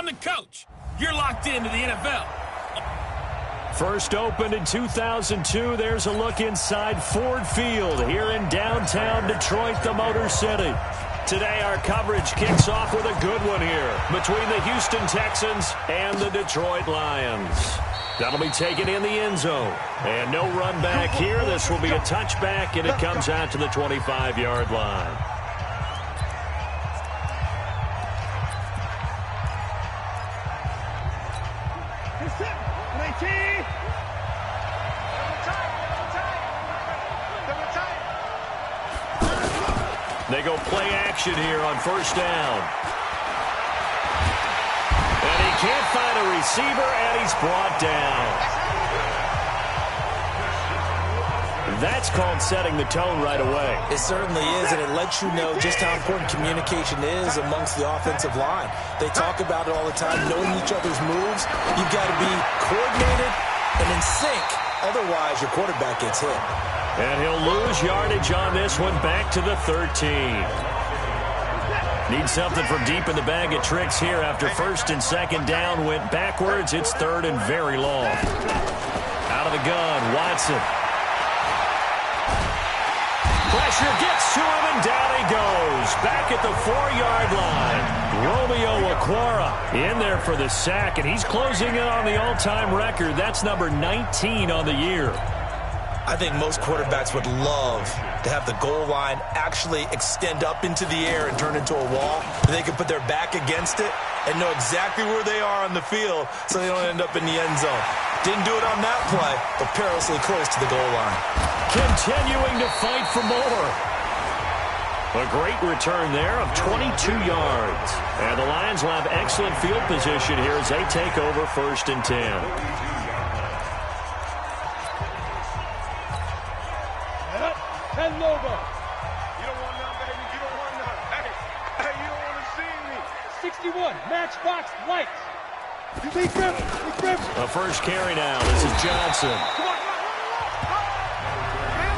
I'm the coach. You're locked into the NFL. First opened in 2002, there's a look inside Ford Field here in downtown Detroit, the Motor City. Today, our coverage kicks off with a good one here between the Houston Texans and the Detroit Lions. That'll be taken in the end zone. And no run back here. This will be a touchback, and it comes out to the 25-yard line. They go play action here on first down. And he can't find a receiver, and he's brought down. That's called setting the tone right away. It certainly is, and it lets you know just how important communication is amongst the offensive line. They talk about it all the time, knowing each other's moves. You've got to be coordinated and in sync. Otherwise, your quarterback gets hit. And he'll lose yardage on this one, back to the 13. Need something from deep in the bag of tricks here after first and second down went backwards. It's third and very long. Out of the gun, Watson. Pressure gets to him, and down he goes. Back at the 4-yard line. Romeo Okwara in there for the sack, and he's closing in on the all-time record. That's number 19 on the year. I think most quarterbacks would love to have the goal line actually extend up into the air and turn into a wall. They can put their back against it and know exactly where they are on the field so they don't end up in the end zone. Didn't do it on that play, but perilously close to the goal line. Continuing to fight for more. A great return there of 22 yards. And the Lions will have excellent field position here as they take over first and 10. And Lobo. You don't want none, baby. You don't want none. Hey, you don't want to see me. 61, Matchbox Lights. Big grip. A first carry now. This is Johnson.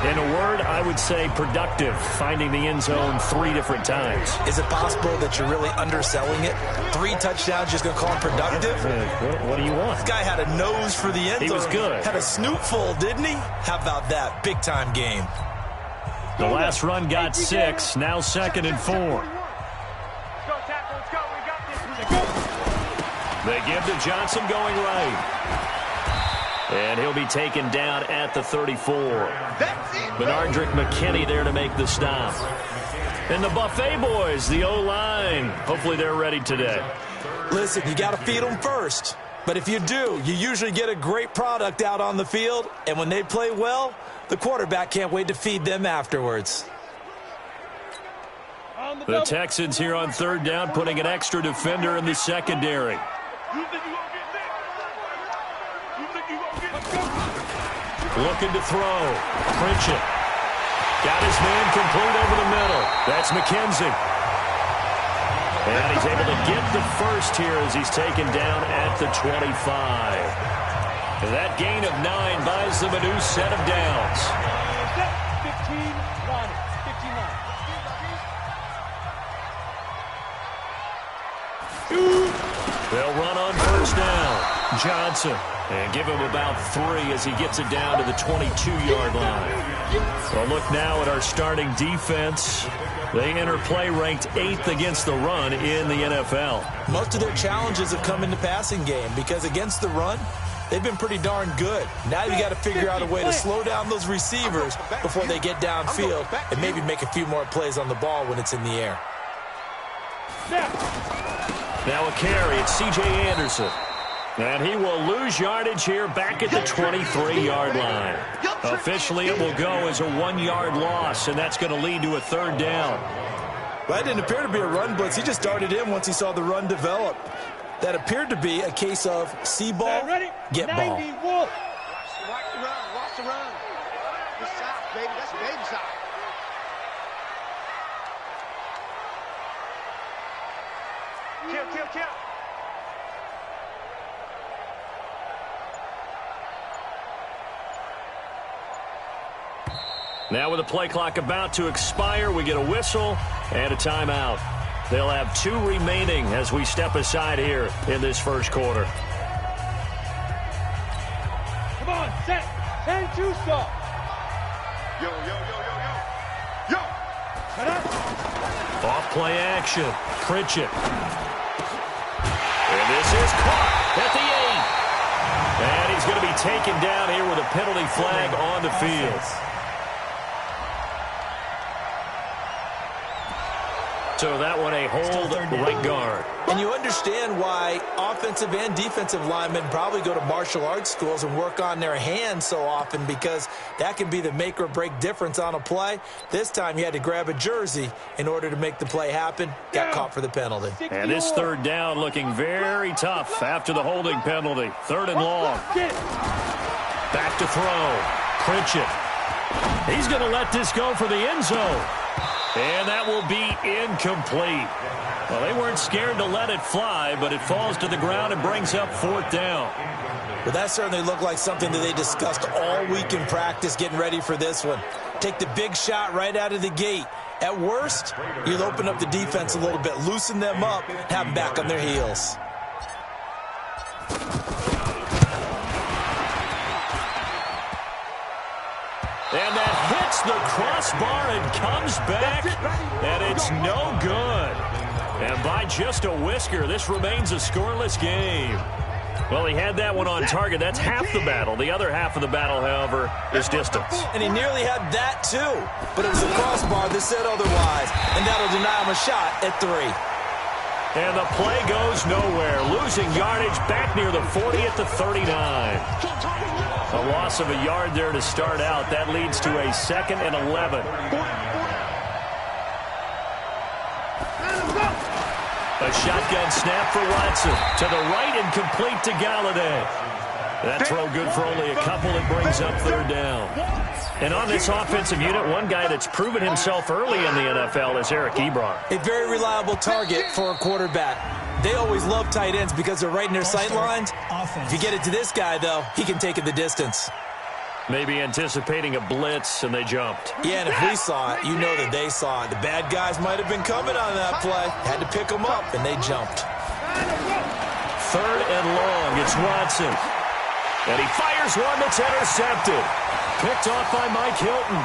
In a word, I would say productive, finding the end zone 3 different times. Is it possible that you're really underselling it? 3 touchdowns, just going to call him productive? What do you want? This guy had a nose for the end zone. He was good. Had a snootful, didn't he? How about that? Big-time game. The last run got 6, now second and 4. They give to Johnson going right. And he'll be taken down at the 34. Benardrick McKinney there to make the stop. And the Buffet boys, the O-line, hopefully they're ready today. Listen, you got to feed them first. But if you do, you usually get a great product out on the field. And when they play well, the quarterback can't wait to feed them afterwards. The Texans here on third down, putting an extra defender in the secondary. Looking to throw. Pritchett. Got his man complete over the middle. That's McKenzie. And he's able to get the first here as he's taken down at the 25. And that gain of 9 buys them a new set of downs. 15 They'll run on first down. Johnson. And give him about 3 as he gets it down to the 22-yard line. Well, look now at our starting defense. They enter play ranked 8th against the run in the NFL. Most of their challenges have come in the passing game because against the run, they've been pretty darn good. Now you got to figure out a way to slow down those receivers before they get downfield and maybe make a few more plays on the ball when it's in the air. Now a carry. It's C.J. Anderson. And he will lose yardage here back at the 23-yard line. Officially, it will go as a 1-yard loss, and that's going to lead to a third down. Well, that didn't appear to be a run blitz. He just darted in once he saw the run develop. That appeared to be a case of see ball, get ball. Watch the run. Good shot, baby. That's a baby shot. Kill. Now with the play clock about to expire, we get a whistle and a timeout. They'll have 2 remaining as we step aside here in this first quarter. Come on, set. 10-2 stop. Yo, yo, yo, yo, yo. Yo. Set up. Off play action. Pritchett. And this is caught at the 8. And he's going to be taken down here with a penalty flag on the field. So that one a hold right guard. And you understand why offensive and defensive linemen probably go to martial arts schools and work on their hands so often, because that can be the make or break difference on a play. This time he had to grab a jersey in order to make the play happen. Got caught for the penalty. And this third down looking very tough after the holding penalty. 3rd and long. Back to throw. Pritchett. He's going to let this go for the end zone. And that will be incomplete. Well, they weren't scared to let it fly, but it falls to the ground and brings up 4th down. Well, that certainly looked like something that they discussed all week in practice getting ready for this one. Take the big shot right out of the gate. At worst, you'll open up the defense a little bit, loosen them up, have them back on their heels. And that hits the crossbar and comes back, and it's no good. And by just a whisker, this remains a scoreless game. Well, he had that one on target. That's half the battle. The other half of the battle, however, is distance. And he nearly had that, too. But it was a crossbar that said otherwise, and that'll deny him a shot at 3. And the play goes nowhere. Losing yardage back near the 40 at the 39. A loss of a yard there to start out. That leads to a 2nd and 11. A shotgun snap for Watson. To the right and complete to Galladay. That throw good for only a couple. It brings up 3rd down. And on this offensive unit, one guy that's proven himself early in the NFL is Eric Ebron. A very reliable target for a quarterback. They always love tight ends because they're right in their sight lines. If you get it to this guy, though, he can take it the distance. Maybe anticipating a blitz, and they jumped. Yeah, and if we saw it, you know that they saw it. The bad guys might have been coming on that play. Had to pick them up, and they jumped. 3rd and long. It's Watson. And he fires one that's intercepted. Picked off by Mike Hilton.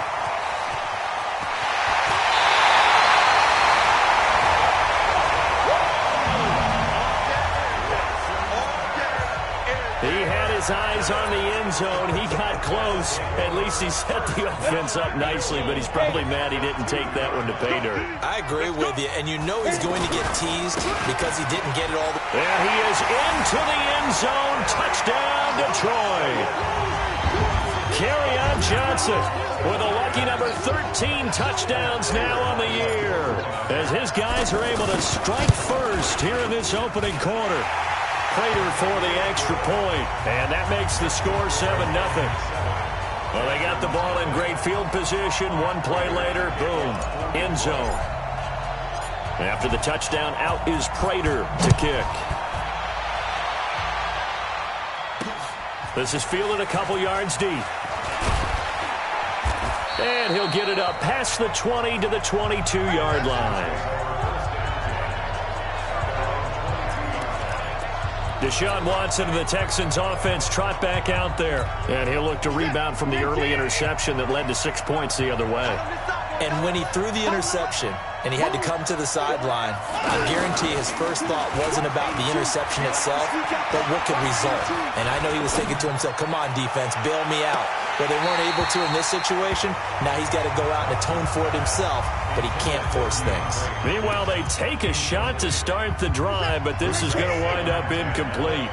He had his eyes on the end zone. He got close. At least he set the offense up nicely, but he's probably mad he didn't take that one to pay dirt. I agree with you, and you know he's going to get teased because he didn't get it all. There he is into the end zone. Touchdown, Detroit. Kerryon Johnson with a lucky number 13 touchdowns now on the year, as his guys are able to strike first here in this opening quarter. Prater for the extra point, and that makes the score 7-0. Well, they got the ball in great field position. One play later, boom, end zone. After the touchdown, out is Prater to kick. This is fielded a couple yards deep. And he'll get it up past the 20 to the 22-yard line. Deshaun Watson and the Texans offense trot back out there. And he'll look to rebound from the early interception that led to 6 points the other way. And when he threw the interception and he had to come to the sideline, I guarantee his first thought wasn't about the interception itself, but what could result. And I know he was thinking to himself, come on, defense, bail me out. Well, they weren't able to in this situation. Now he's got to go out and atone for it himself, but he can't force things. Meanwhile, they take a shot to start the drive, but this is going to wind up incomplete.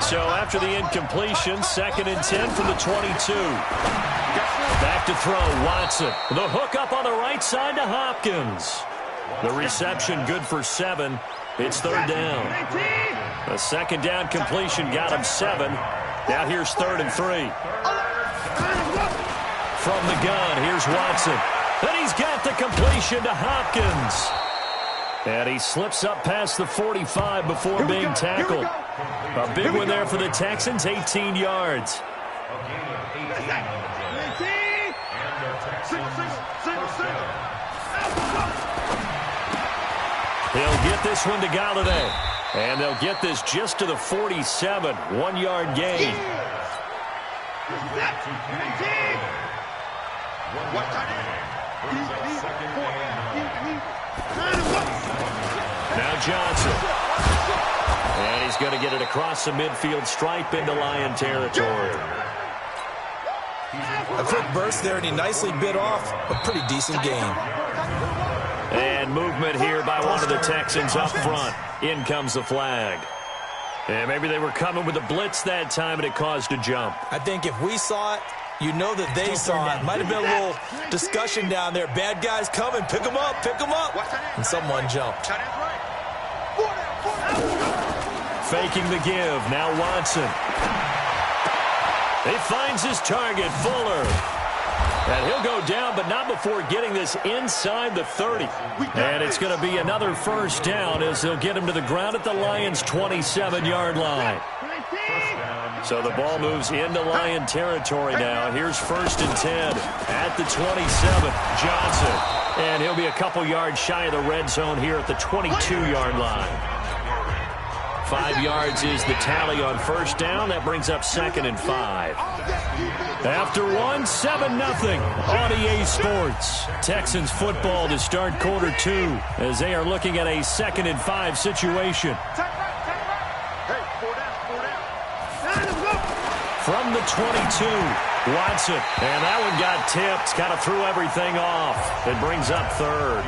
So after the incompletion, 2nd and 10 from the 22. Back to throw, Watson. The hook up on the right side to Hopkins. The reception good for 7. It's 3rd down. A 2nd down completion got him 7. Now here's 3rd and 3. From the gun, here's Watson. And he's got the completion to Hopkins. And he slips up past the 45 before being tackled. A big one there for the Texans, 18 yards. He'll get this one to Galladay. And they'll get this just to the 47. 1-yard gain. Now Johnson. And he's going to get it across the midfield stripe into Lion territory. A quick burst there, and he nicely bit off a pretty decent game. And movement here by one of the Texans up front. In comes the flag. And maybe they were coming with a blitz that time, and it caused a jump. I think if we saw it, you know that they saw it. Might have been a little discussion down there. Bad guys coming. Pick them up. Pick them up. And someone jumped. Faking the give. Now Watson. He finds his target, Fuller. And he'll go down, but not before getting this inside the 30. And it's going to be another first down as they'll get him to the ground at the Lions' 27-yard line. So the ball moves into Lion territory now. Here's 1st and 10 at the 27. Johnson. And he'll be a couple yards shy of the red zone here at the 22-yard line. 5 yards is the tally on first down. That brings up 2nd and 5. After 1, 7-0 on EA Sports. Texans football to start quarter 2 as they are looking at a 2nd and 5 situation. From the 22, Watson. And that one got tipped. Kind of threw everything off. It brings up 3rd.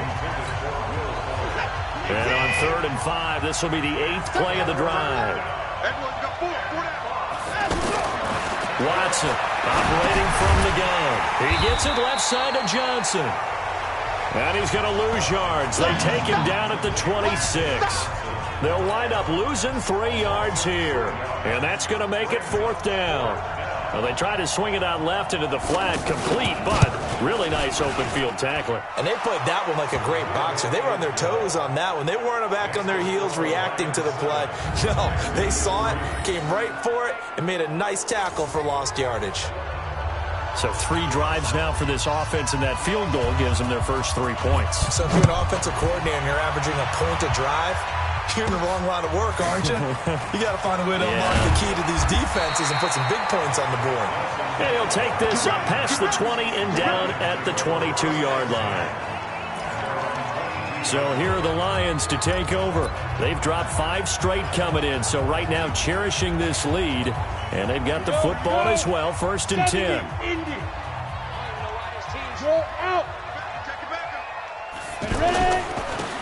And on 3rd and 5, this will be the 8th play of the drive. Watson operating from the gun. He gets it left side to Johnson. And he's going to lose yards. They take him down at the 26. They'll wind up losing 3 yards here. And that's going to make it 4th down. Well, they try to swing it out left into the flat, complete, but really nice open field tackling. And they played that one like a great boxer. They were on their toes on that one. They weren't back on their heels reacting to the play. No, they saw it, came right for it, and made a nice tackle for lost yardage. So 3 drives now for this offense, and that field goal gives them their first 3 points. So if you're an offensive coordinator and you're averaging a point a drive, you're in the wrong line of work, aren't you? You got to find a way to unlock the key to these defenses and put some big points on the board. And he'll take this up past the 20 and down at the 22-yard line. So here are the Lions to take over. They've dropped 5 straight coming in, so right now cherishing this lead. And they've got the football as well, 1st and 10.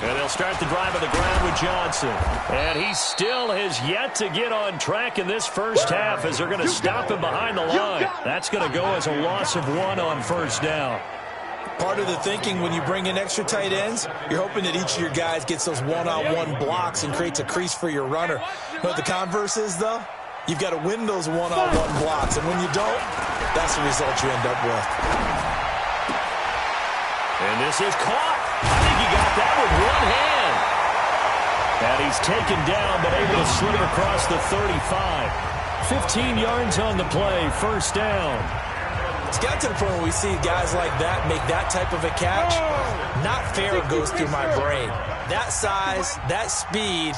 And they'll start the drive on the ground with Johnson. And he still has yet to get on track in this first half as they're going to stop him behind the line. That's going to go as a loss of 1 on first down. Part of the thinking when you bring in extra tight ends, you're hoping that each of your guys gets those one-on-one blocks and creates a crease for your runner. You know what the converse is, though? You've got to win those one-on-one blocks, and when you don't, that's the result you end up with. And this is caught. I think he got that with one hand. And he's taken down, but able to slip across the 35. 15 yards on the play, first down. It's got to the point where we see guys like that make that type of a catch. Not fair goes through my brain. That size, that speed,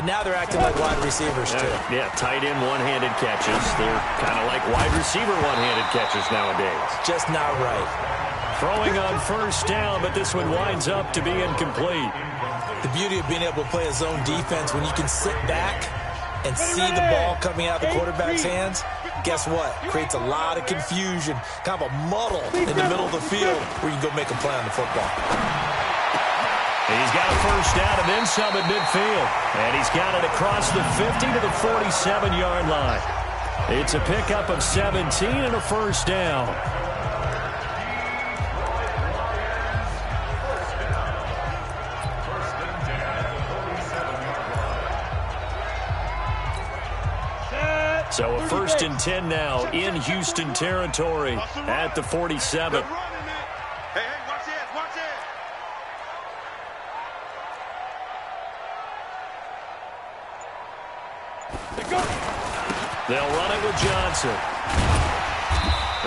and now they're acting like wide receivers, too. Yeah, tight end one-handed catches. They're kind of like wide receiver one-handed catches nowadays. Just not right. Throwing on first down, but this one winds up to be incomplete. The beauty of being able to play a zone defense when you can sit back and see the ball coming out of the quarterback's hands, guess what? Creates a lot of confusion, kind of a muddle in the middle of the field where you can go make a play on the football. He's got a first down and then some at midfield. And he's got it across the 50 to the 47-yard line. It's a pickup of 17 and a first down. So a 1st and 10 now in Houston territory at the 47. Hey, watch this, watch this. They'll run it with Johnson.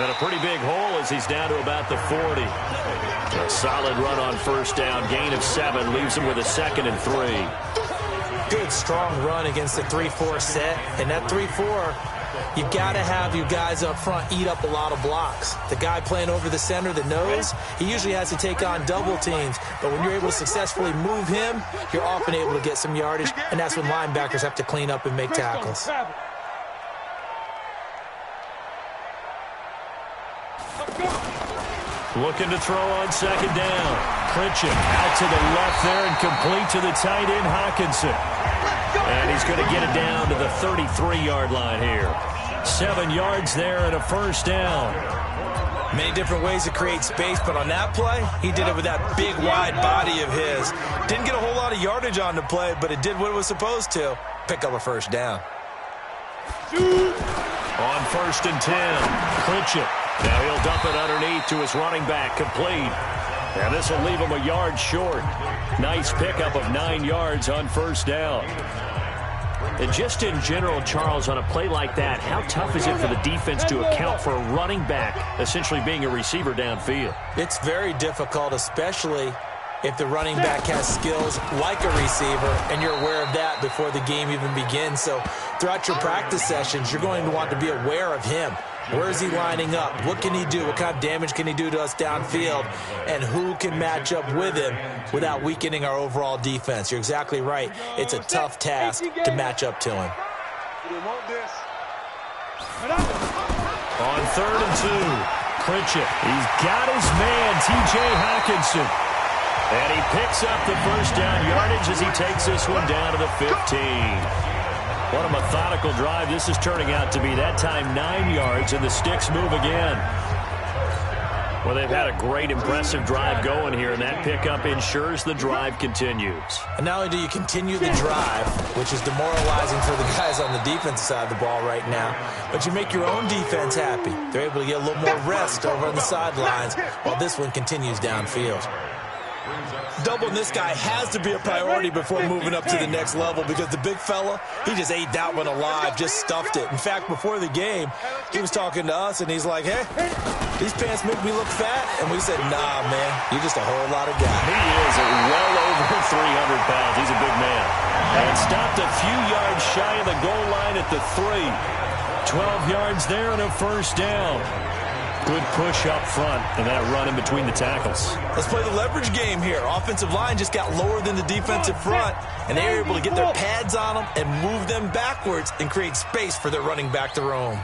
And a pretty big hole as he's down to about the 40. A solid run on first down. Gain of 7 leaves him with a 2nd and 3. Good, strong run against the 3-4 set. And that 3-4, you've got to have you guys up front eat up a lot of blocks. The guy playing over the center, the nose, he usually has to take on double teams. But when you're able to successfully move him, you're often able to get some yardage. And that's when linebackers have to clean up and make tackles. Looking to throw on 2nd down. Pritchett out to the left there and complete to the tight end, Hawkinson. And he's going to get it down to the 33-yard line here. 7 yards there and a first down. Many different ways to create space, but on that play, he did it with that big, wide body of his. Didn't get a whole lot of yardage on the play, but it did what it was supposed to. Pick up a first down. On 1st and 10, Pritchett. Now he'll dump it underneath to his running back, complete. And this will leave him a yard short. Nice pickup of 9 yards on first down. And just in general, Charles, on a play like that, how tough is it for the defense to account for a running back essentially being a receiver downfield? It's very difficult, especially if the running back has skills like a receiver, and you're aware of that before the game even begins. So throughout your practice sessions, you're going to want to be aware of him. Where is he lining up? What can he do? What kind of damage can he do to us downfield? And who can match up with him without weakening our overall defense? You're exactly right. It's a tough task to match up to him. On 3rd and 2, Pritchett. He's got his man, T.J. Hawkinson. And he picks up the first down yardage as he takes this one down to the 15. What a methodical drive this is turning out to be. That time 9 yards, and the sticks move again. Well, they've had a great, impressive drive going here, and that pickup ensures the drive continues. And not only do you continue the drive, which is demoralizing for the guys on the defensive side of the ball right now, but you make your own defense happy. They're able to get a little more rest over on the sidelines while this one continues downfield. Doubling this guy has to be a priority before moving up to the next level, because the big fella, he just ate that one alive, just stuffed it. In fact, before the game, he was talking to us, and he's like, hey, these pants make me look fat. And we said, nah, man, you're just a whole lot of guy. He is well over 300 pounds. He's a big man. And stopped a few yards shy of the goal line at the 3. 12 yards there and a first down. Good push up front and that run in between the tackles. Let's play the leverage game here. Offensive line just got lower than the defensive front, and they were able to get their pads on them and move them backwards and create space for their running back to roam.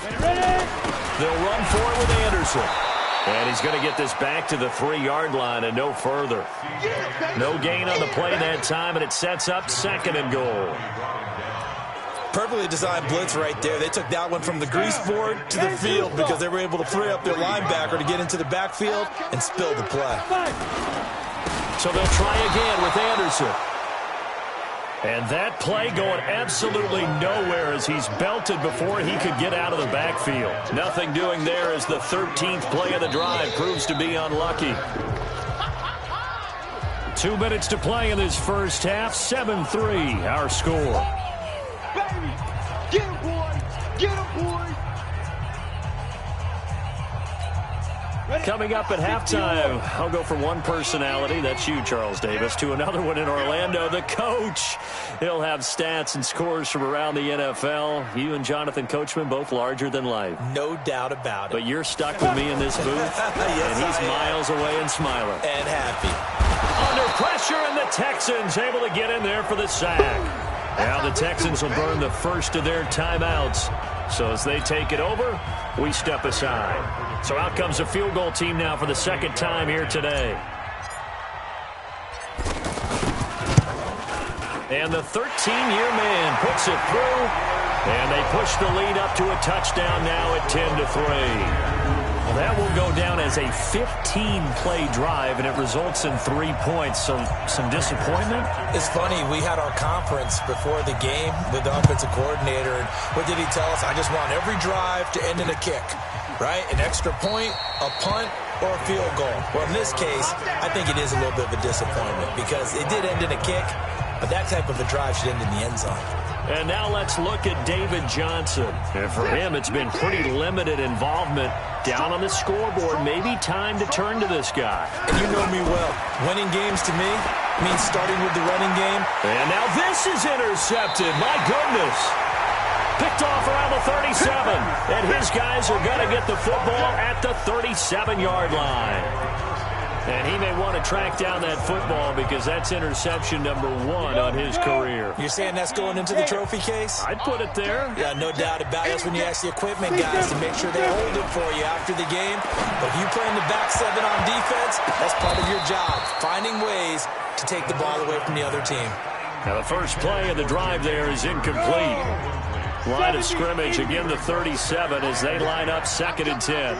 They'll run for it with Anderson. And he's going to get this back to the 3-yard line and no further. No gain on the play that time, and it sets up 2nd and goal. Perfectly designed blitz right there. They took that one from the grease board to the field because they were able to free up their linebacker to get into the backfield and spill the play. So they'll try again with Anderson. And that play going absolutely nowhere as he's belted before he could get out of the backfield. Nothing doing there as the 13th play of the drive proves to be unlucky. 2 minutes to play in this first half. 7-3 our score. Baby, get him, boy! Get him, boy! Coming up at halftime, I'll go from one personality, that's you, Charles Davis, to another one in Orlando, the coach. He'll have stats and scores from around the NFL. You and Jonathan Coachman, both larger than life. No doubt about it. But you're stuck with me in this booth, yes, and he's miles away and smiling. And happy. Under pressure, and the Texans able to get in there for the sack. Now the Texans will burn the first of their timeouts. So as they take it over, we step aside. So out comes the field goal team now for the 2nd time here today. And the 13-year man puts it through. And they push the lead up to a touchdown now at 10-3. Well, that will go down as a 15-play drive, and it results in 3 points. So some disappointment? It's funny. We had our conference before the game with the offensive coordinator. And what did he tell us? I just want every drive to end in a kick, right? An extra point, a punt, or a field goal. Well, in this case, I think it is a little bit of a disappointment because it did end in a kick, but that type of a drive should end in the end zone. And now let's look at David Johnson. And for him, it's been pretty limited involvement down on the scoreboard. Maybe time to turn to this guy. And you know me well. Winning games to me means starting with the running game. And now this is intercepted. My goodness. Picked off around the 37. And his guys are going to get the football at the 37-yard line. And he may want to track down that football because that's interception number 1 on his career. You're saying that's going into the trophy case? I'd put it there. Yeah, no doubt about it. That's when you ask the equipment guys to make sure they hold it for you after the game. But if you play in the back 7 on defense, that's part of your job, finding ways to take the ball away from the other team. Now the first play of the drive there is incomplete. Line of scrimmage, again the 37 as they line up 2nd and 10.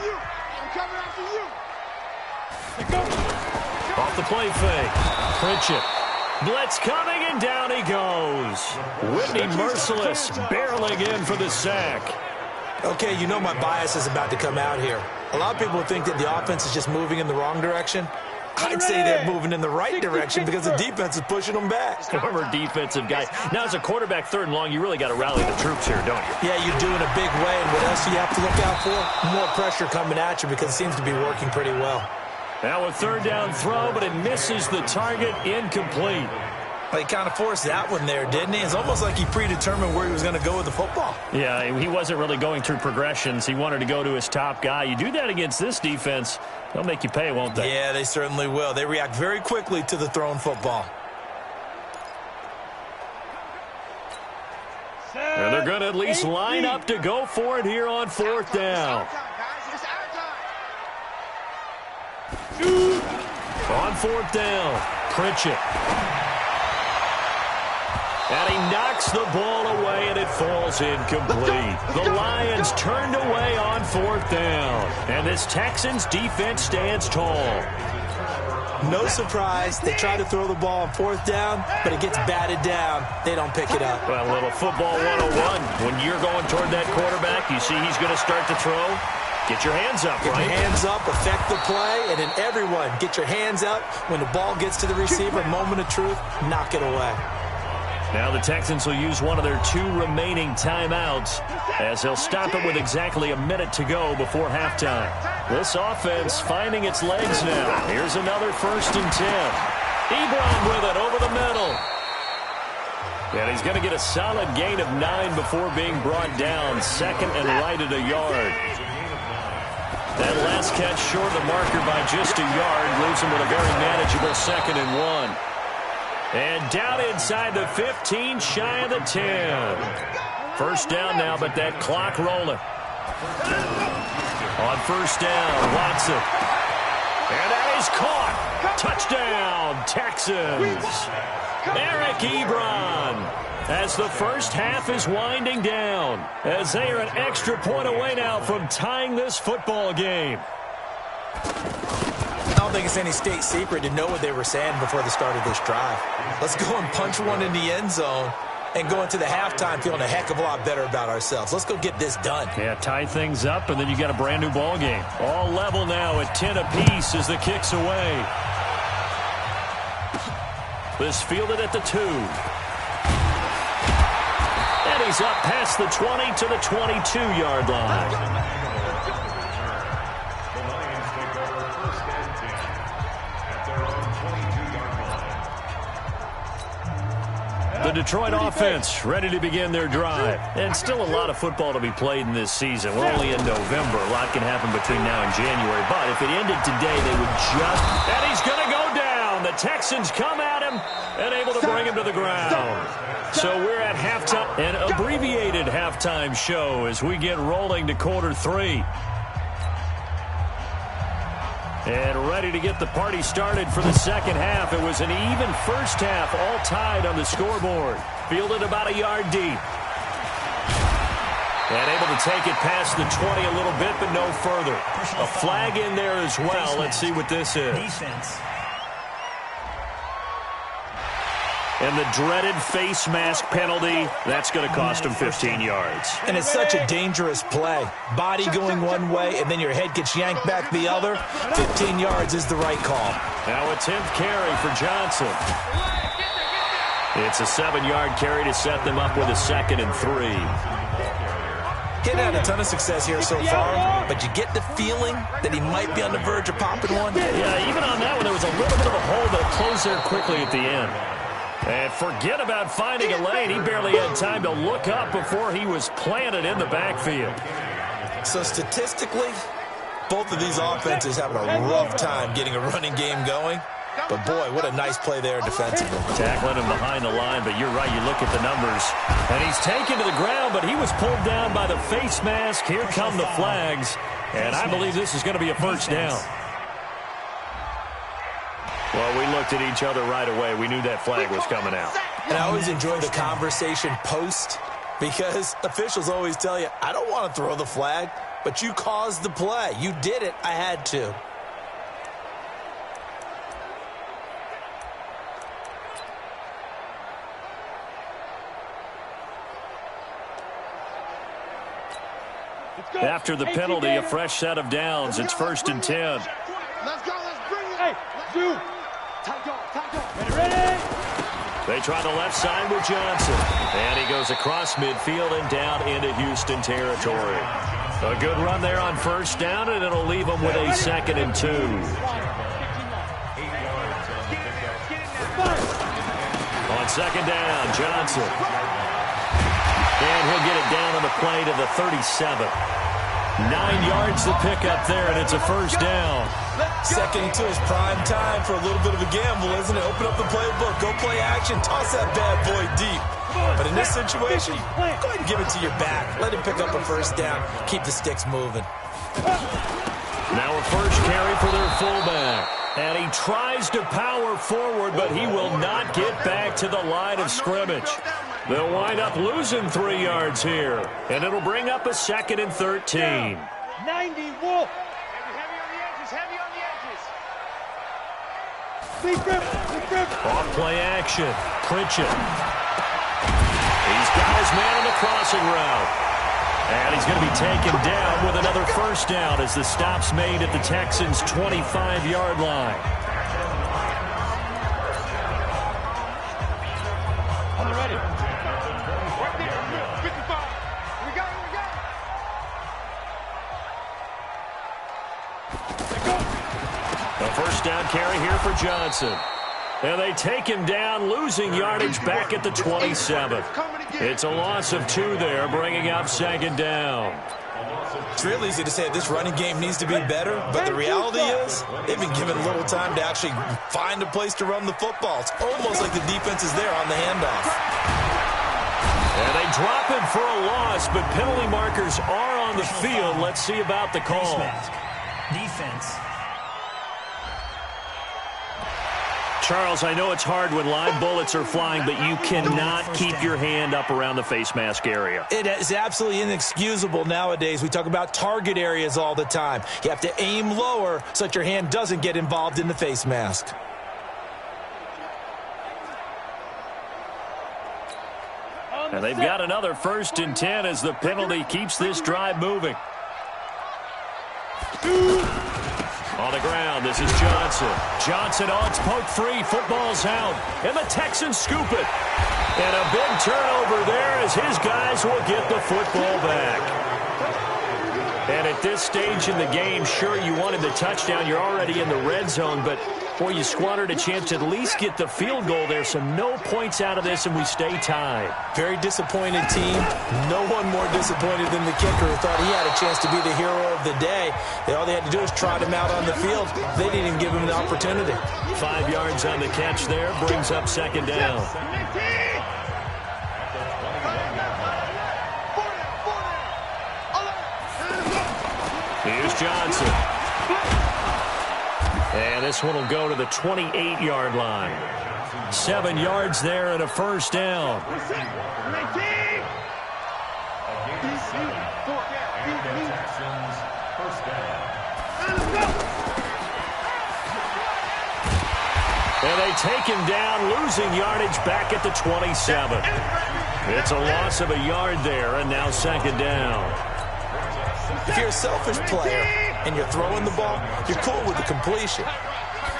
Off the play fake. Pritchett. Blitz coming, and down he goes. Whitney Merciless barreling in for the sack. Okay, you know my bias is about to come out here. A lot of people think that the offense is just moving in the wrong direction. I'd say they're moving in the right direction because the defense is pushing them back. Former defensive guy. Now, as a quarterback 3rd and long, you really got to rally the troops here, don't you? Yeah, you're doing a big way, and what else do you have to look out for? More pressure coming at you because it seems to be working pretty well. Now a 3rd down throw, but it misses the target, incomplete. Well, he kind of forced that one there, didn't he? It's almost like he predetermined where he was going to go with the football. Yeah, he wasn't really going through progressions. He wanted to go to his top guy. You do that against this defense, they'll make you pay, won't they? Yeah, they certainly will. They react very quickly to the thrown football. And they're going to at least line up to go for it here on 4th down. On 4th down, Pritchett. And he knocks the ball away, and it falls incomplete. The Lions turned away on 4th down. And this Texans defense stands tall. No surprise. They try to throw the ball on 4th down, but it gets batted down. They don't pick it up. Well, a little football 101. When you're going toward that quarterback, you see he's going to start to throw. Get your hands up, right? Get your hands up, affect the play, and then everyone get your hands up. When the ball gets to the receiver, moment of truth, knock it away. Now the Texans will use one of their 2 remaining timeouts as they'll stop it with exactly a minute to go before halftime. This offense finding its legs now. Here's another 1st and 10. Ebron with it over the middle. And he's going to get a solid gain of 9 before being brought down. 2nd and right at a yard. That last catch short of the marker by just a yard leaves him with a very manageable 2nd and 1. And down inside the 15, shy of the 10. 1st down now, but that clock rolling. On 1st down, Watson. And that is caught. Touchdown, Texans. Eric Ebron. As the first half is winding down, as they are an extra point away now from tying this football game. I don't think it's any state secret to know what they were saying before the start of this drive. Let's go and punch one in the end zone and go into the halftime feeling a heck of a lot better about ourselves. Let's go get this done. Yeah, tie things up, and then you got a brand new ball game. All level now at 10 apiece as the kick's away. This fielded at the 2. And he's up past the 20 to the 22-yard line. The Detroit offense ready to begin their drive. And still a lot of football to be played in this season. We're only in November. A lot can happen between now and January. But if it ended today, they would just... And he's going to go down. The Texans come at him and able to bring him to the ground. So we're at halftime, an abbreviated halftime show as we get rolling to quarter 3. And ready to get the party started for the second half. It was an even first half, all tied on the scoreboard. Fielded about a yard deep. And able to take it past the 20 a little bit, but no further. A flag in there as well. Let's see what this is. Defense. And the dreaded face mask penalty, that's going to cost him 15 yards. And it's such a dangerous play. Body going one way, and then your head gets yanked back the other. 15 yards is the right call. Now a 10th carry for Johnson. It's a 7-yard carry to set them up with a 2nd and 3. He hadn't had a ton of success here so far, but you get the feeling that he might be on the verge of popping one. Yeah, even on that one, there was a little bit of a hole that closed there quickly at the end. And forget about finding a lane. He barely had time to look up before he was planted in the backfield. So statistically, both of these offenses having a rough time getting a running game going. But, boy, what a nice play there defensively. Tackling him behind the line, but you're right. You look at the numbers. And he's taken to the ground, but he was pulled down by the face mask. Here come the flags. And I believe this is going to be a first down. Well, we looked at each other right away. We knew that flag was coming out. And I always enjoy the conversation post because officials always tell you, I don't want to throw the flag, but you caused the play. You did it. I had to. After the penalty, a fresh set of downs. It's 1st and 10. Let's go. Let's bring it. Hey, Zoo. Ready? They try the left side with Johnson. And he goes across midfield and down into Houston territory. A good run there on 1st down, and it'll leave them with a 2nd and 2. On 2nd down, Johnson. And he'll get it down on the play to the 37. 9 yards to pick up there, and it's a 1st down. 2nd and 2 is prime time for a little bit of a gamble, isn't it? Open up the playbook, go play action, toss that bad boy deep. But in this situation, go ahead and give it to your back. Let him pick up a 1st down. Keep the sticks moving. Now a first carry for their fullback. And he tries to power forward, but he will not get back to the line of scrimmage. They'll wind up losing 3 yards here. And it'll bring up a 2nd and 13. 90 Wolf. Heavy on the edges. Big grip. Off play action. Pritchett. He's got his man on the crossing route. And he's going to be taken down with another 1st down as the stop's made at the Texans' 25-yard line. On the ready. Right there. 55. We got it. A 1st down carry here for Johnson. And they take him down, losing yardage back at the 27. It's a loss of 2 there, bringing up 2nd down. It's real easy to say this running game needs to be better, but the reality is they've been given little time to actually find a place to run the football. It's almost like the defense is there on the handoff. And they drop him for a loss, but penalty markers are on the field. Let's see about the call. Defense. Charles, I know it's hard when live bullets are flying, but you cannot keep your hand up around the face mask area. It is absolutely inexcusable nowadays. We talk about target areas all the time. You have to aim lower so that your hand doesn't get involved in the face mask. And they've got another 1st and 10 as the penalty keeps this drive moving. On the ground, this is Johnson. Johnson, it's poked free. Football's out. And the Texans scoop it. And a big turnover there as his guys will get the football back. And at this stage in the game, sure, you wanted the touchdown. You're already in the red zone, but, boy, you squandered a chance to at least get the field goal there. So no points out of this, and we stay tied. Very disappointed team. No one more disappointed than the kicker who thought he had a chance to be the hero of the day. All they had to do was trot him out on the field. They didn't even give him an opportunity. 5 yards on the catch there, brings up 2nd down. Here's Johnson. And this one will go to the 28-yard line. 7 yards there and a 1st down. And they take him down, losing yardage back at the 27. It's a loss of a yard there, and now 2nd down. If you're a selfish player and you're throwing the ball, you're cool with the completion.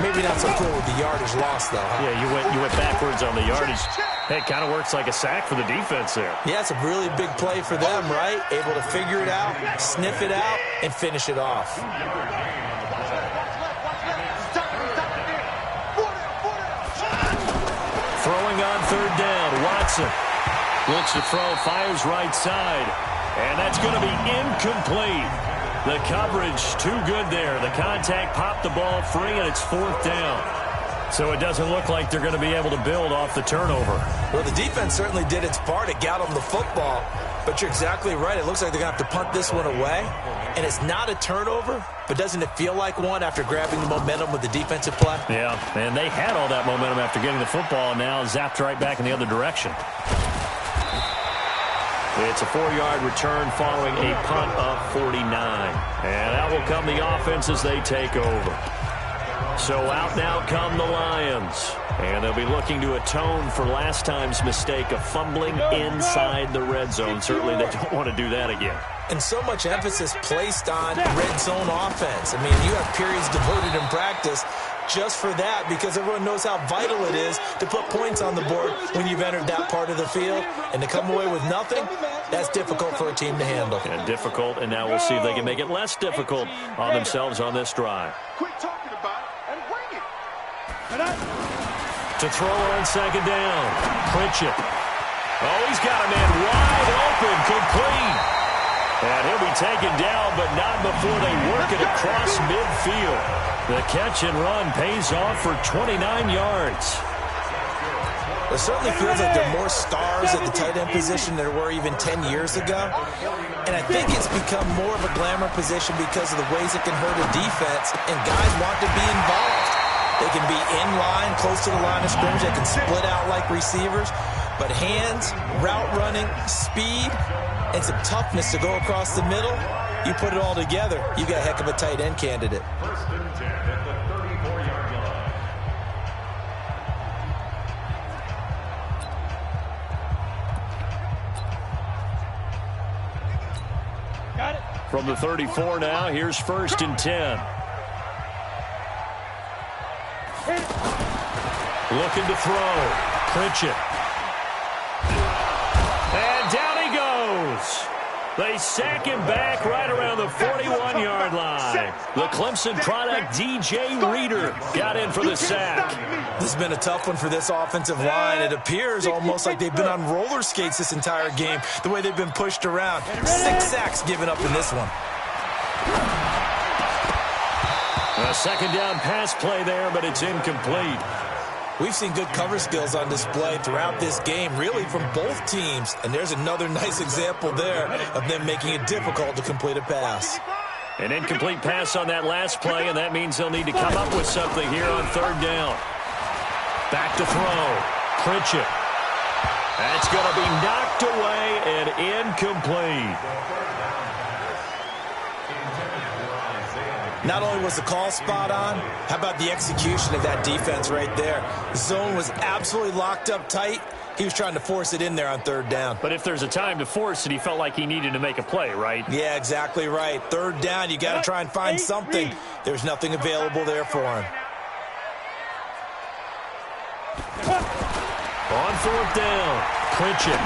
Maybe not so cool with the yardage loss, though. Huh? Yeah, you went backwards on the yardage. Hey, it kind of works like a sack for the defense there. Yeah, it's a really big play for them, right? Able to figure it out, sniff it out, and finish it off. Throwing on third down, Watson. Looks to throw, fires right side. And that's going to be incomplete. The coverage too good there. The contact popped the ball free, and it's fourth down. So it doesn't look like they're going to be able to build off the turnover. Well, the defense certainly did its part. It got them the football. But you're exactly right. It looks like they're going to have to punt this one away. And it's not a turnover, but doesn't it feel like one after grabbing the momentum with the defensive play? Yeah, and they had all that momentum after getting the football, and now zapped right back in the other direction. It's a 4-yard return following a punt of 49. And out will come the offense as they take over. So out now come the Lions. And they'll be looking to atone for last time's mistake of fumbling inside the red zone. Certainly they don't want to do that again. And so much emphasis placed on red zone offense. I mean, you have periods devoted in practice just for that because everyone knows how vital it is to put points on the board when you've entered that part of the field. And to come away with nothing, that's difficult for a team to handle. And difficult, and now we'll see if they can make it less difficult on themselves on this drive. Quit talking about it and bring it. To throw on second down, Pritchett. Oh, he's got a man wide open, complete. And he'll be taken down, but not before they work it across midfield. The catch and run pays off for 29 yards. It certainly feels like there are more stars at the tight end position than there were even 10 years ago. And I think it's become more of a glamour position because of the ways it can hurt a defense, and guys want to be involved. They can be in line, close to the line of scrimmage. They can split out like receivers. But hands, route running, speed, and some toughness to go across the middle, you put it all together, you got a heck of a tight end candidate. Got it. From the 34 now, here's 1st and 10. Looking to throw. Pritchett. And down he goes. They sack him back right around the 41-yard line. The Clemson product, DJ Reader, got in for the sack. This has been a tough one for this offensive line. It appears almost like they've been on roller skates this entire game, the way they've been pushed around. 6 sacks given up in this one. A second down pass play there, but it's incomplete. We've seen good cover skills on display throughout this game, really from both teams. And there's another nice example there of them making it difficult to complete a pass. An incomplete pass on that last play, and that means they'll need to come up with something here on third down. Back to throw. Pritchett. That's going to be knocked away and incomplete. Not only was the call spot on, how about the execution of that defense right there? The zone was absolutely locked up tight. He was trying to force it in there on third down. But if there's a time to force it, he felt like he needed to make a play, right? Yeah, exactly right. Third down, you got to try and find something. There's nothing available there for him. On fourth down, Pritchett.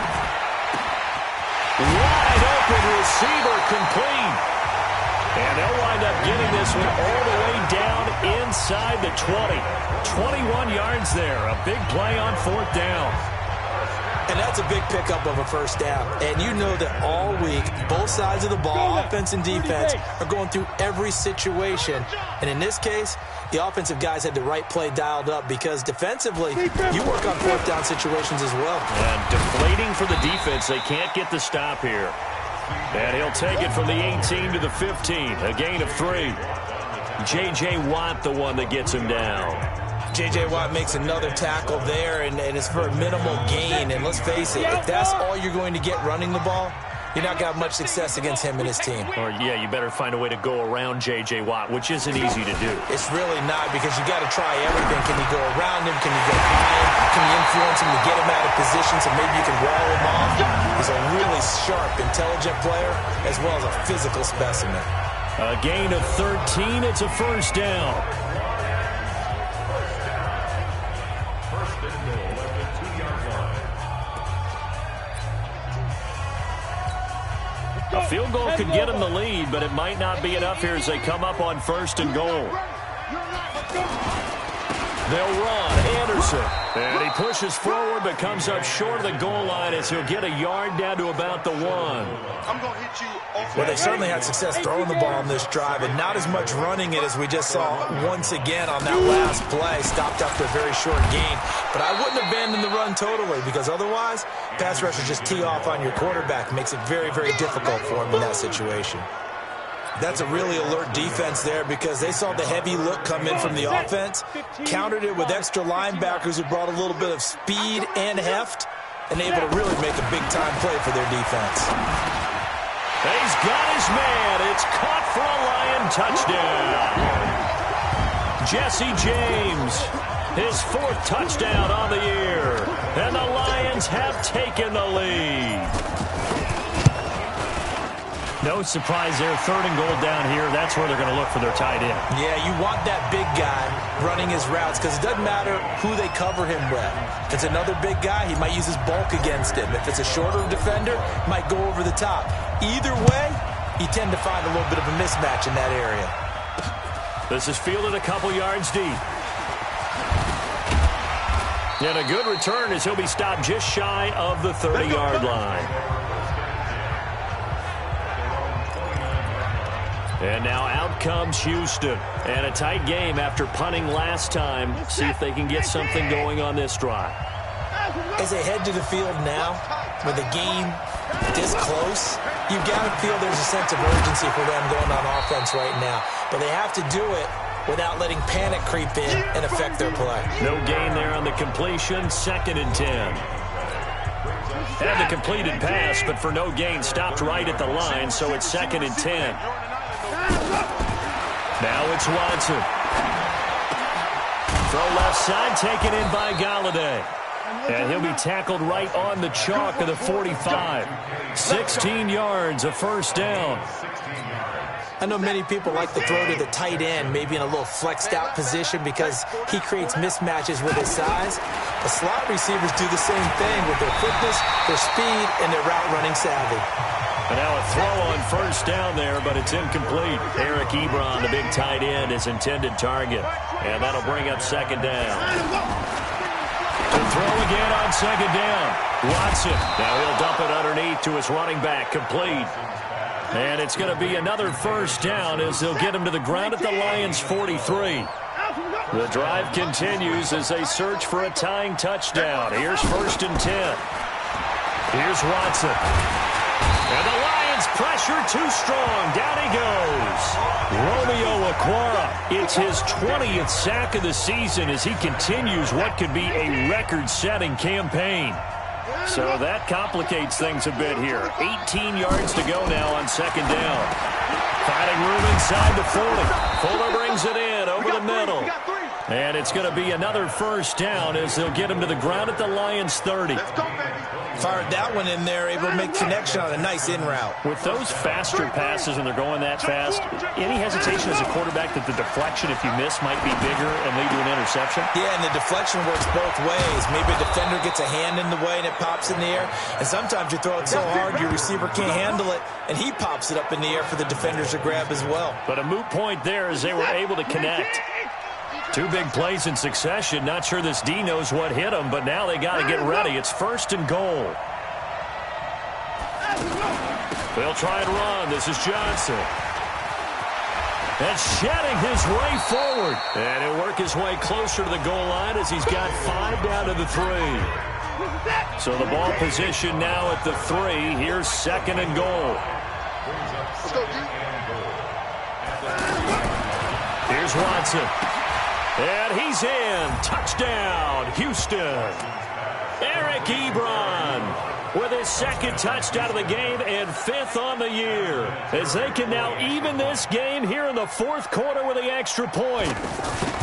Wide open receiver, complete. And they'll wind up getting this one all the way down inside the 20. 21 yards there. A big play on fourth down. And that's a big pickup of a first down. And you know that all week, both sides of the ball, offense and defense, are going through every situation. And in this case, the offensive guys had the right play dialed up because defensively, you work on fourth down situations as well. And deflating for the defense. They can't get the stop here. And he'll take it from the 18 to the 15. A gain of 3. J.J. Watt, the one that gets him down. J.J. Watt makes another tackle there, and it's for a minimal gain. And let's face it, if that's all you're going to get running the ball, you're not going to have much success against him and his team. Or, yeah, you better find a way to go around J.J. Watt, which isn't easy to do. It's really not because you got to try everything. Can you go around him? Can you go behind him? Can you influence him to get him out of position so maybe you can wall him off? He's a really sharp, intelligent player as well as a physical specimen. A gain of 13. It's a first down. A field goal could get them the lead, but it might not be enough here as they come up on 1st and goal. They'll run. Anderson. And he pushes forward but comes up short of the goal line as he'll get a yard down to about the 1. I'm going to hit you off. Well, they certainly had success throwing the ball in this drive and not as much running it as we just saw once again on that last play. Stopped after a very short gain. But I wouldn't abandon the run totally because otherwise, pass rushers just tee off on your quarterback. Makes it very, very difficult for him in that situation. That's a really alert defense there because they saw the heavy look come in from the offense, countered it with extra linebackers who brought a little bit of speed and heft, and able to really make a big-time play for their defense. He's got his man. It's caught for a Lion touchdown. Jesse James, his 4th touchdown on the year, and the Lions have taken the lead. No surprise there. 3rd and goal down here. That's where they're going to look for their tight end. Yeah, you want that big guy running his routes because it doesn't matter who they cover him with. If it's another big guy, he might use his bulk against him. If it's a shorter defender, he might go over the top. Either way, you tend to find a little bit of a mismatch in that area. This is fielded a couple yards deep. And a good return as he'll be stopped just shy of the 30-yard line. And now out comes Houston. And a tight game after punting last time. See if they can get something going on this drive. As they head to the field now, with the game this close, you've got to feel there's a sense of urgency for them going on offense right now. But they have to do it without letting panic creep in and affect their play. No gain there on the completion. 2nd and 10. Had the completed pass, but for no gain, stopped right at the line, so it's 2nd and 10. Now it's Watson. Throw left side, taken in by Galladay. And he'll be tackled right on the chalk of the 45. 16 yards, a 1st down. I know many people like to throw to the tight end, maybe in a little flexed out position because he creates mismatches with his size. The slot receivers do the same thing with their quickness, their speed, and their route running savvy. And now a throw on 1st down there, but it's incomplete. Eric Ebron, the big tight end, his intended target. And that'll bring up 2nd down. To throw again on 2nd down. Watson. Now he'll dump it underneath to his running back. Complete. And it's going to be another 1st down as they'll get him to the ground at the Lions' 43. The drive continues as they search for a tying touchdown. Here's 1st and 10. Here's Watson. And the Lions pressure too strong. Down he goes. Romeo Okwara. It's his 20th sack of the season as he continues what could be a record-setting campaign. So that complicates things a bit here. 18 yards to go now on 2nd down. Finding room inside the 40. Fuller brings it in over the middle. And it's going to be another 1st down as they'll get him to the ground at the Lions' 30. Fired that one in there, able to make connection on a nice in route. With those faster passes when they're going that fast, any hesitation as a quarterback that the deflection, if you miss, might be bigger and lead to an interception? Yeah, and the deflection works both ways. Maybe a defender gets a hand in the way and it pops in the air. And sometimes you throw it so hard your receiver can't handle it, and he pops it up in the air for the defenders to grab as well. But a moot point there as they were able to connect. 2 big plays in succession. Not sure this D knows what hit him, but now they got to get ready. It's 1st and goal. They'll try and run. This is Johnson. And shedding his way forward. And he'll work his way closer to the goal line as he's got 5 down to the 3. So the ball position now at the 3. Here's 2nd and goal. Here's Watson. And he's in. Touchdown, Houston. Eric Ebron with his 2nd touchdown of the game and 5th on the year. As they can now even this game here in the 4th quarter with the extra point.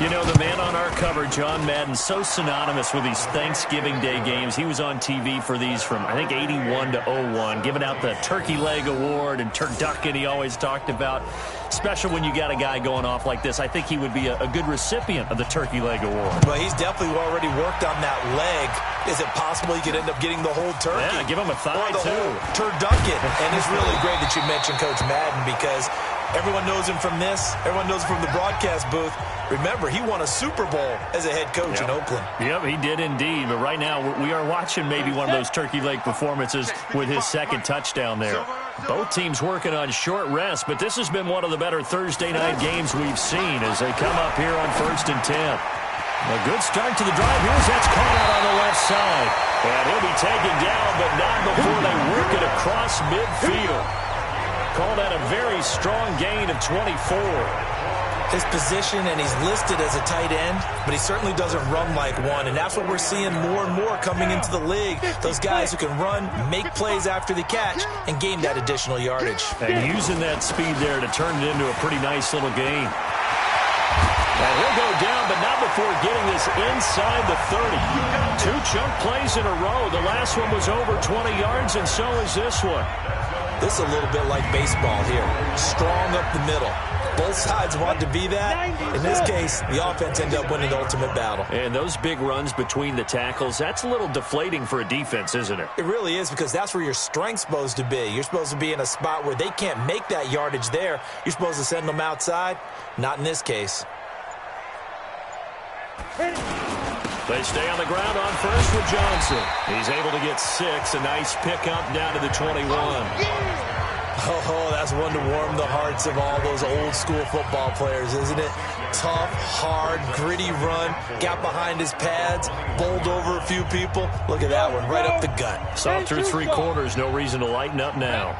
You know, the man on our cover, John Madden, so synonymous with these Thanksgiving Day games. He was on TV for these from, I think, 81 to 01, giving out the Turkey Leg Award and turducken he always talked about. Special when you got a guy going off like this. I think he would be a good recipient of the Turkey Leg Award. Well, he's definitely already worked on that leg Is it possible he could end up getting the whole turkey? Yeah, give him a thigh, or the too. whole turducken. And it's really great that you mentioned Coach Madden because everyone knows him from this. Everyone knows him from the broadcast booth. Remember, he won a Super Bowl as a head coach in Oakland. Yep, he did indeed. But right now, we are watching maybe one of those turkey leg performances with his second touchdown there. Both teams working on short rest, but this has been one of the better Thursday night games we've seen as they come up here on 1st and 10. A good start to the drive. Here's that's caught out on the left side. And he'll be taken down, but not before they work it across midfield. Call that a very strong gain of 24. His position, and he's listed as a tight end, but he certainly doesn't run like one, and that's what we're seeing more and more coming into the league. Those guys who can run, make plays after the catch, and gain that additional yardage. And using that speed there to turn it into a pretty nice little gain. And he'll go down, but not before getting this inside the 30. 2 chunk plays in a row. The last one was over 20 yards, and so is this one. This is a little bit like baseball here. Strong up the middle. Both sides want to be that. In this case, the offense ended up winning the ultimate battle. And those big runs between the tackles, that's a little deflating for a defense, isn't it? It really is, because that's where your strength's supposed to be. You're supposed to be in a spot where they can't make that yardage there. You're supposed to send them outside. Not in this case. They stay on the ground on first with Johnson. He's able to get 6. A nice pickup down to the 21. Oh, that's one to warm the hearts of all those old-school football players, isn't it? Tough, hard, gritty run. Got behind his pads, bowled over a few people. Look at that one, right up the gut. Saw through 3 quarters. No reason to lighten up now.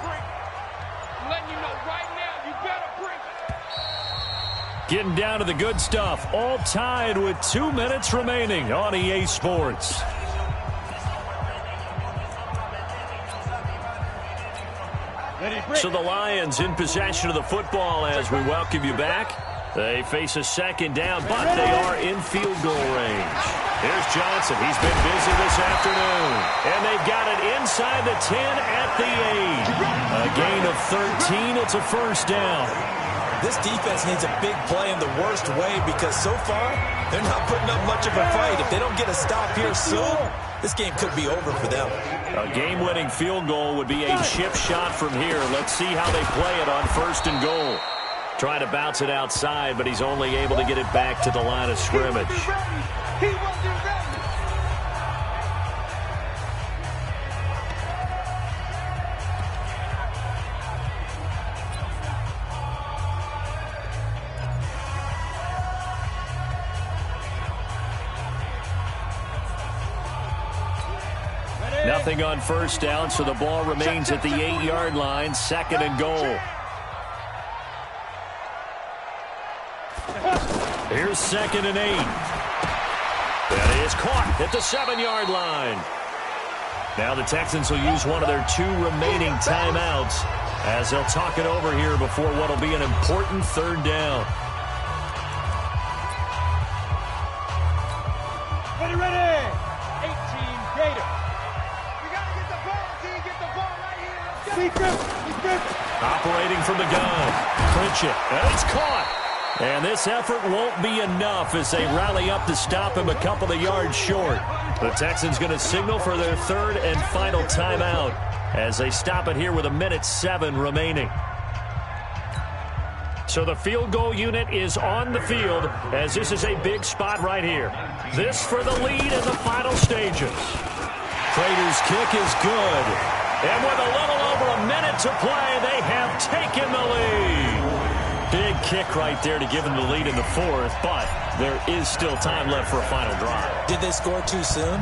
Getting down to the good stuff. All tied with 2 minutes remaining on EA Sports. So the Lions in possession of the football as we welcome you back. They face a second down, but they are in field goal range. Here's Johnson. He's been busy this afternoon. And they've got it inside the 10 at the 8. A gain of 13. It's a first down. This defense needs a big play in the worst way because so far they're not putting up much of a fight. If they don't get a stop here soon, this game could be over for them. A game-winning field goal would be a chip shot from here. Let's see how they play it on 1st and goal. Trying to bounce it outside, but he's only able to get it back to the line of scrimmage. Nothing on first down, so the ball remains at the 8-yard line, 2nd and goal. Here's 2nd and 8. That is caught at the 7-yard line. Now the Texans will use one of their 2 remaining timeouts as they'll talk it over here before what will be an important 3rd down. Ready. 18 Gators. Operating from the gun. Pritchett. And it's caught. And this effort won't be enough as they rally up to stop him a couple of yards short. The Texans going to signal for their 3rd and final timeout as they stop it here with 1:07 remaining. So the field goal unit is on the field as this is a big spot right here. This for the lead in the final stages. Prater's kick is good. And with a little over a minute to play, they have taken the lead. Big kick right there to give them the lead in the 4th, but there is still time left for a final drive. Did they score too soon?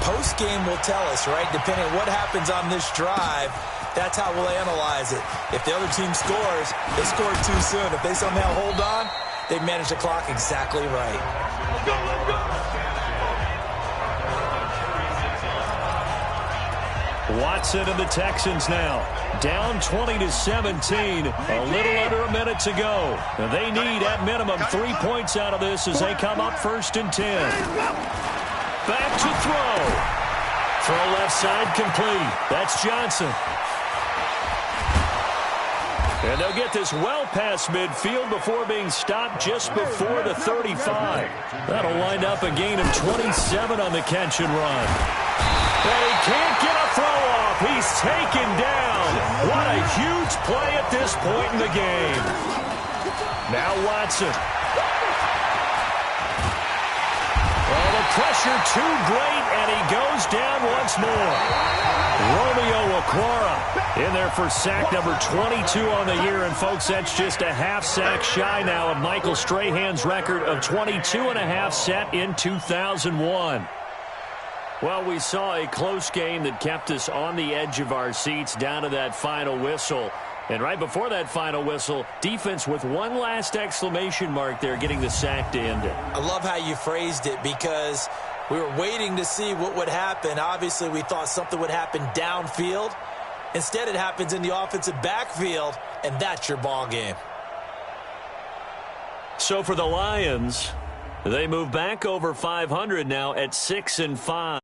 Post-game will tell us, right? Depending on what happens on this drive, that's how we'll analyze it. If the other team scores, they scored too soon. If they somehow hold on, they've managed the clock exactly right. Let's go. Watson and the Texans now down 20-17. A little under a minute to go. They need at minimum 3 points out of this as they come up 1st and 10. Back to throw. Throw left side complete. That's Johnson. And they'll get this well past midfield before being stopped just before the 35. That'll wind up a gain of 27 on the catch and run. And he can't get a throw off. He's taken down. What a huge play at this point in the game. Now Watson. Well, the pressure too great, and he goes down once more. Romeo Okwara in there for sack number 22 on the year. And, folks, that's just a half sack shy now of Michael Strahan's record of 22.5 set in 2001. Well, we saw a close game that kept us on the edge of our seats down to that final whistle. And right before that final whistle, defense with one last exclamation mark there, getting the sack to end it. I love how you phrased it, because we were waiting to see what would happen. Obviously, we thought something would happen downfield. Instead, it happens in the offensive backfield, and that's your ball game. So for the Lions, they move back over 500 now at 6-5.